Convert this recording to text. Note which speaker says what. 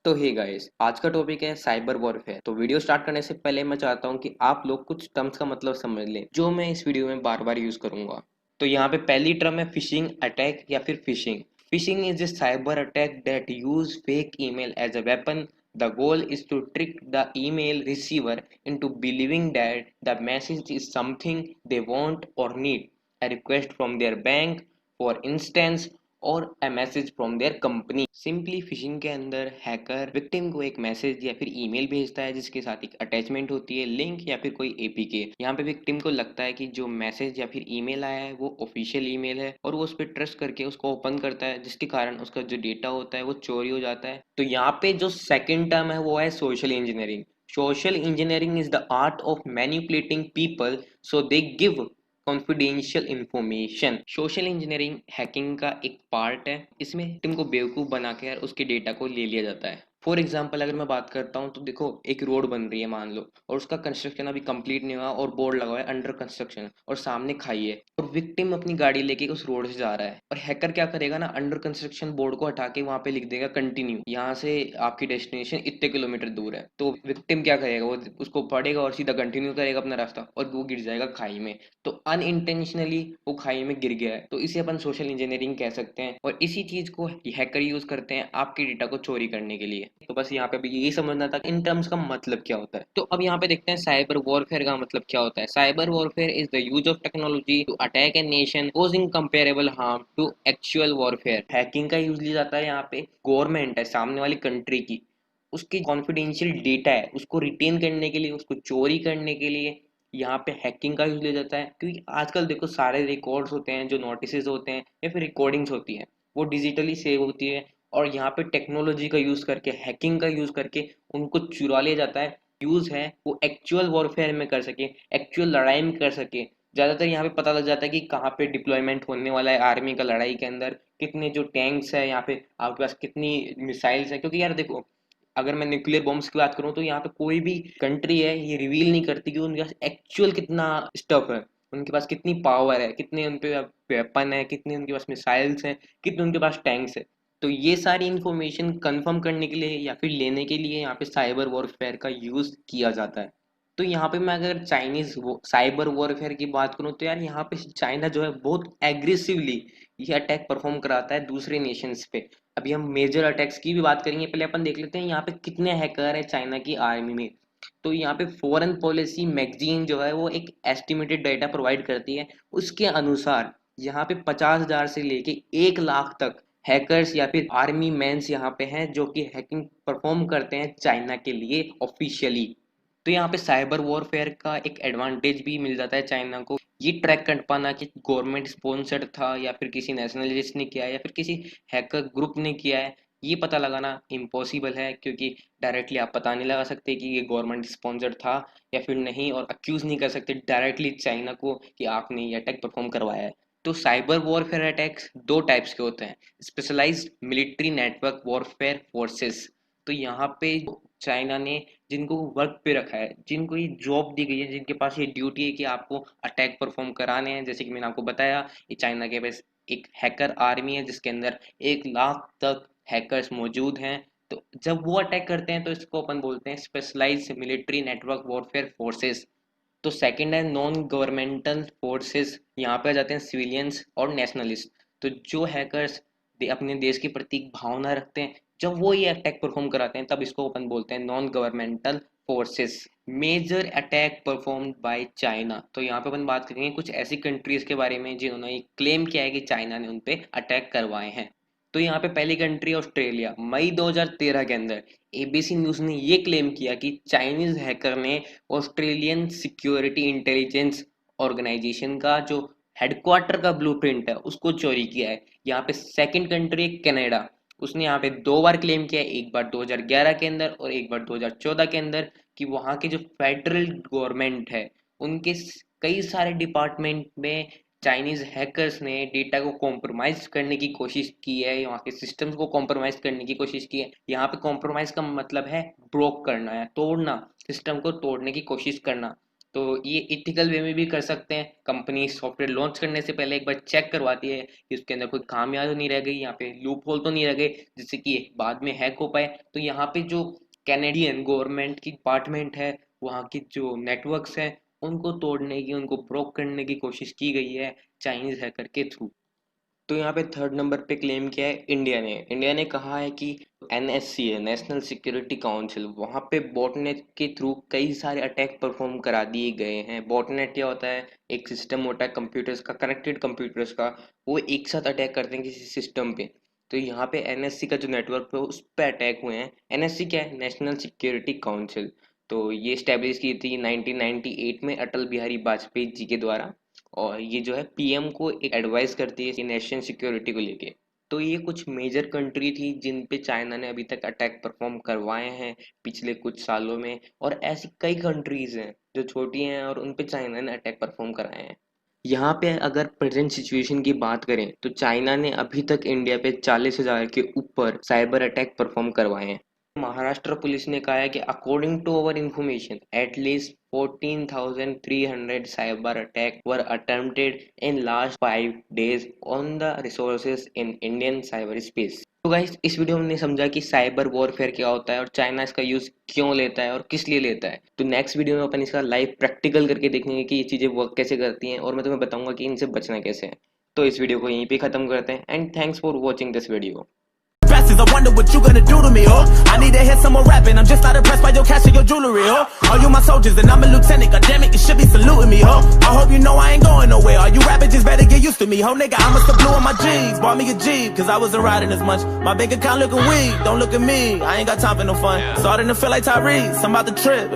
Speaker 1: तो hey guys, आज का टॉपिक है साइबर वॉरफेयर। तो वीडियो स्टार्ट करने से पहले मैं चाहता हूं कि आप लोग कुछ टर्म्स का मतलब समझ लें जो मैं इस वीडियो में बार बार यूज करूंगा। तो यहाँ पे पहली टर्म है फिशिंग अटैक या फिर fishing. Fishing is a cyber attack that use fake email as a weapon. The goal is to trick the email receiver into believing that the message is something they want or need, a request from their bank, for instance, और a message from their company. Simply fishing के अंदर hacker victim को एक message या फिर email भेजता है जिसके साथ एक अटैचमेंट होती है, लिंक या फिर कोई एपीके। यहाँ पे विक्टिम को लगता है कि जो मैसेज या फिर ईमेल आया है वो ऑफिशियल ईमेल है और वो उस पर ट्रस्ट करके उसको ओपन करता है, जिसके कारण उसका जो डेटा होता है वो चोरी हो जाता है। तो यहाँ पे जो सेकेंड टर्म है वो है social engineering. Social engineering is the art of manipulating people so they give confidential information. Social engineering hacking का एक पार्ट है। इसमें टीम को बेवकूफ़ बना के यार उसके डेटा को ले लिया जाता है। फॉर एग्जाम्पल अगर मैं बात करता हूँ तो देखो, एक रोड बन रही है मान लो, और उसका कंस्ट्रक्शन अभी कंप्लीट नहीं हुआ और बोर्ड लगा हुआ है अंडर कंस्ट्रक्शन, और सामने खाई है और विक्टिम अपनी गाड़ी लेके उस रोड से जा रहा है, और हैकर क्या करेगा ना, अंडर कंस्ट्रक्शन बोर्ड को हटा के वहां पे लिख देगा कंटिन्यू, यहाँ से आपकी डेस्टिनेशन इतने किलोमीटर दूर है। तो विक्टिम क्या करेगा, वो उसको पढ़ेगा और सीधा कंटिन्यू करेगा अपना रास्ता, और वो गिर जाएगा खाई में। तो अनइंटेंशनली वो खाई में गिर गया है, तो इसे अपन सोशल इंजीनियरिंग कह सकते हैं। और इसी चीज को हैकर यूज करते हैं आपके डेटा को चोरी करने के लिए। तो बस यहाँ पे भी यही समझना था इन टर्म्स का मतलब क्या होता है। तो अब यहाँ पे देखते हैं साइबर वॉरफेयर का मतलब क्या होता है। Cyber warfare is the use of technology to attack a nation causing comparable harm to actual warfare. Hacking का यूज लिया जाता है यहाँ पे। गवर्नमेंट है सामने वाली कंट्री की, उसकी कॉन्फिडेंशियल डेटा है उसको रिटेन करने के लिए, उसको चोरी करने के लिए यहाँ पे हैकिंग का यूज लिया जाता है। क्योंकि आजकल देखो सारे रिकॉर्ड्स होते हैं, जो नोटिस होते हैं या फिर रिकॉर्डिंग्स होती हैं, वो डिजिटली सेव होती है, और यहाँ पे टेक्नोलॉजी का यूज करके, हैकिंग का यूज करके उनको चुरा लिया जाता है। यूज है वो एक्चुअल वॉरफेयर में कर सके, एक्चुअल लड़ाई में कर सके। ज्यादातर यहाँ पे पता लग जाता है कि कहाँ पे डिप्लॉयमेंट होने वाला है आर्मी का, लड़ाई के अंदर कितने जो टैंक्स है, यहाँ पे आपके पास कितनी मिसाइल्स है। क्योंकि यार देखो, अगर मैं न्यूक्लियर बॉम्ब्स की बात करूं तो यहाँ पे कोई भी कंट्री है ये रिवील नहीं करती कि उनके पास एक्चुअल कितना स्टफ है, उनके पास कितनी पावर है, कितने उन पे वेपन है, कितने उनके पास मिसाइल्स हैं, कितने उनके पास टैंक्स है। तो ये सारी इंफॉर्मेशन कंफर्म करने के लिए या फिर लेने के लिए यहाँ पे साइबर वॉरफेयर का यूज किया जाता है। तो यहाँ पे मैं अगर चाइनीज साइबर वॉरफेयर की बात करूँ तो यार यहाँ पे चाइना जो है बहुत एग्रेसिवली ये अटैक परफॉर्म कराता है दूसरे नेशंस पे। अभी हम मेजर अटैक्स की भी बात करेंगे, पहले अपन देख लेते हैं यहाँ पे कितने हैकर है चाइना की आर्मी में। तो यहाँ पे फॉरेन पॉलिसी मैगजीन जो है वो एक एस्टिमेटेड डाटा प्रोवाइड करती है। उसके अनुसार यहाँ पे 50,000 से लेके 1 लाख तक हैकर्स या फिर आर्मी मैन्स यहाँ पे हैं जो कि हैकिंग परफॉर्म करते हैं चाइना के लिए ऑफिशियली। तो यहाँ पे साइबर वॉरफेयर का एक एडवांटेज भी मिल जाता है चाइना को। ये ट्रैक कर पाना कि गवर्नमेंट स्पॉन्सर्ड था या फिर किसी नेशनलिस्ट ने किया है या फिर किसी हैकर ग्रुप ने किया है, ये पता लगाना इम्पॉसिबल है। क्योंकि डायरेक्टली आप पता नहीं लगा सकते कि ये गवर्नमेंट स्पॉन्सर्ड था या फिर नहीं, और अक्यूज नहीं कर सकते डायरेक्टली चाइना को कि आपने ये अटैक परफॉर्म करवाया है। तो साइबर वॉरफेयर अटैक्स दो टाइप्स के होते हैं। Specialised military network warfare forces. तो यहाँ पे चाइना ने जिनको वर्क पे रखा है, जिनको ये जॉब दी गई है, जिनके पास ये ड्यूटी है कि आपको अटैक परफॉर्म कराने हैं, जैसे कि मैंने आपको बताया, ये चाइना के पास एक हैकर आर्मी है जिसके अंदर 1 लाख तक हैकर्स मौजूद हैं। तो जब वो अटैक करते हैं तो इसको अपन बोलते हैं specialised military network warfare forces. तो सेकंड है नॉन गवर्नमेंटल फोर्सेस। यहाँ पे आ जाते हैं सिविलियंस और नेशनलिस्ट। तो जो हैकर्स अपने देश के प्रति भावना रखते हैं, जब वो ये अटैक परफॉर्म कराते हैं तब इसको अपन बोलते हैं non governmental forces. Major attack performed by China. तो यहाँ पे अपन बात करेंगे कुछ ऐसी कंट्रीज के बारे में जिन्होंने क्लेम किया है कि चाइना ने उनपे अटैक करवाए हैं। तो यहाँ पे पहली कंट्री ऑस्ट्रेलिया। मई 2013 के अंदर एबीसी न्यूज ने ये क्लेम किया कि चाइनीज हैकर ने ऑस्ट्रेलियन सिक्योरिटी इंटेलिजेंस ऑर्गेनाइजेशन का जो हेडक्वार्टर का ब्लूप्रिंट है उसको चोरी किया है। यहाँ पे सेकंड कंट्री कनाडा। उसने यहाँ पे 2 बार क्लेम किया है, एक बार 2011 के अंदर और एक बार 2014 के अंदर, कि वहाँ की जो फेडरल गवर्नमेंट है उनके कई सारे डिपार्टमेंट में चाइनीज हैकर्स ने डेटा को कॉम्प्रोमाइज करने की कोशिश की है, वहाँ के सिस्टम्स को कॉम्प्रोमाइज करने की कोशिश की है। यहाँ पे कॉम्प्रोमाइज का मतलब है ब्रोक करना या तोड़ना, सिस्टम को तोड़ने की कोशिश करना। तो ये इथिकल वे में भी कर सकते हैं। कंपनी सॉफ्टवेयर लॉन्च करने से पहले एक बार चेक करवाती है कि उसके अंदर कोई खामियां तो नहीं रह गई, यहाँ पे लूप होल तो नहीं रह गए जिससे कि बाद में हैक हो पाए। तो यहाँ पे जो कैनेडियन गवर्नमेंट की डिपार्टमेंट है, वहाँ की जो नेटवर्क्स हैं, उनको तोड़ने की, उनको ब्रोक करने की कोशिश की गई है चाइनीज हैकर के थ्रू। तो यहाँ पे थर्ड नंबर पे क्लेम किया है इंडिया ने कहा है कि एनएससी है, नेशनल सिक्योरिटी काउंसिल, वहाँ पे बॉटनेट के थ्रू कई सारे अटैक परफॉर्म करा दिए गए हैं। बॉटनेट क्या होता है? एक सिस्टम होता है कंप्यूटर्स का, कनेक्टेड कंप्यूटर्स का, वो एक साथ अटैक करते हैं किसी सिस्टम पे। तो यहाँ पे एनएससी का जो नेटवर्क है उस पर अटैक हुए हैं। एनएससी क्या है? National security council. तो ये स्टैब्लिश की थी 1998 में अटल बिहारी वाजपेयी जी के द्वारा, और ये जो है पीएम को एक एडवाइस करती है नेशनल सिक्योरिटी को लेके। तो ये कुछ मेजर कंट्री थी जिन पे चाइना ने अभी तक अटैक परफॉर्म करवाए हैं पिछले कुछ सालों में, और ऐसी कई कंट्रीज हैं जो छोटी हैं और उन पे चाइना ने अटैक परफॉर्म कराए हैं। यहाँ पे अगर प्रेजेंट सिचुएशन की बात करें तो चाइना ने अभी तक इंडिया पे 40,000 के ऊपर साइबर अटैक परफॉर्म करवाए हैं। महाराष्ट्र पुलिस ने कहा है कि according to our information at least 14,300 cyber attack were attempted in last 5 days on the resources in Indian cyber space. तो गाइस, इस वीडियो में हमने समझा कि साइबर वॉरफेयर क्या होता है और चाइना इसका यूज क्यों लेता है और किस लिए लेता है। तो नेक्स्ट वीडियो में अपन इसका लाइव प्रैक्टिकल करके देखेंगे कि ये चीजें वर्क कैसे करती हैं, और मैं तुम्हें बताऊंगा कि इनसे बचना कैसे है। तो इस वीडियो को यहीं पे खत्म करते हैं, and thanks for watching this video.
Speaker 2: I wonder what you gonna do to me, oh. I need to hear some more rapping. I'm just not impressed by your cash and your jewelry, oh. All you my soldiers and I'm a lieutenant. God damn it, you should be saluting me, oh. I hope you know I ain't going nowhere. All you rappers just better get used to me, ho nigga. I must have blew on my G's, bought me a Jeep, cause I wasn't riding as much. My bank account looking weak, don't look at me. I ain't got time for no fun. Starting to feel like Tyrese, I'm about to trip.